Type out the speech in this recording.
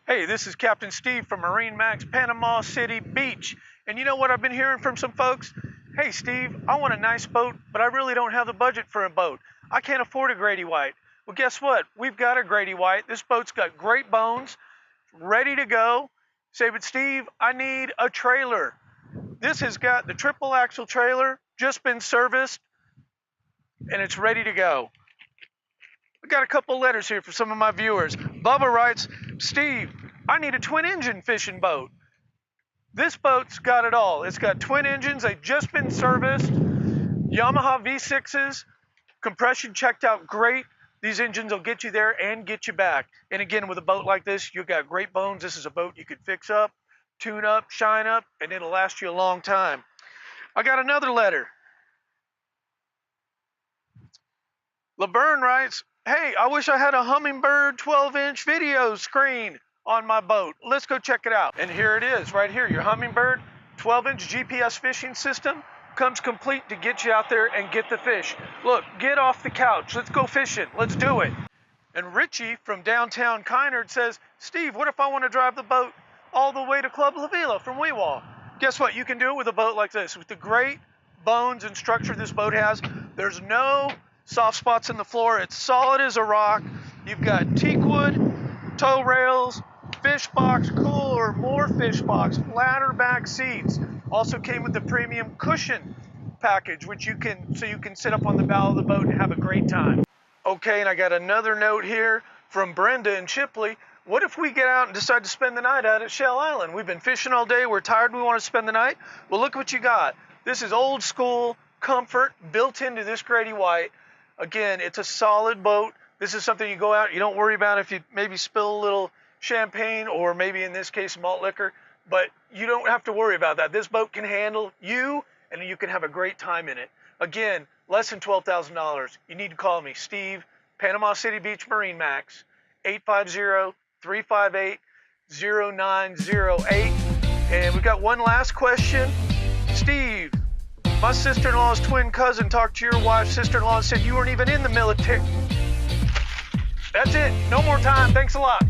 Hey, this is Captain Steve from MarineMax, Panama City Beach. And you know what I've been hearing from some folks? Hey Steve, I want a nice boat, but I really don't have the budget for a boat. I can't afford a Grady-White. Well, guess what? We've got a Grady-White. This boat's got great bones, ready to go. Say, but Steve, I need a trailer. This has got the triple axle trailer, just been serviced, and it's ready to go. I got a couple letters here for some of my viewers. Bubba writes, Steve, I need a twin engine fishing boat. This boat's got it all. It's got twin engines. They've just been serviced. Yamaha V6s. Compression checked out great. These engines will get you there and get you back. And again, with a boat like this, you've got great bones. This is a boat you could fix up, tune up, shine up, and it'll last you a long time. I got another letter. Laverne writes, hey, I wish I had a Humminbird 12-inch video screen on my boat. Let's go check it out. And here it is, right here. Your Humminbird 12-inch GPS fishing system comes complete to get you out there and get the fish. Look, get off the couch. Let's go fishing. Let's do it. And Richie from downtown Kynard says, Steve, what if I want to drive the boat all the way to Club La Vila from Weewall? Guess what? You can do it with a boat like this. With the great bones and structure this boat has, there's no soft spots in the floor. It's solid as a rock. You've got teak wood, tow rails, fish box, cooler, more fish box, flatter back seats. Also came with the premium cushion package, which you can sit up on the bow of the boat and have a great time. Okay, and I got another note here from Brenda and Chipley. What if we get out and decide to spend the night out at Shell Island? We've been fishing all day. We're tired. We want to spend the night. Well, look what you got. This is old school comfort built into this Grady-White. Again, it's a solid boat. This is something you go out, you don't worry about if you maybe spill a little champagne or maybe in this case malt liquor, but you don't have to worry about that. This boat can handle you and you can have a great time in it. Again, less than $12,000. You need to call me, Steve, Panama City Beach MarineMax, 850-358-0908. And we've got one last question. Steve, my sister-in-law's twin cousin talked to your wife's sister-in-law and said you weren't even in the military. That's it. No more time. Thanks a lot.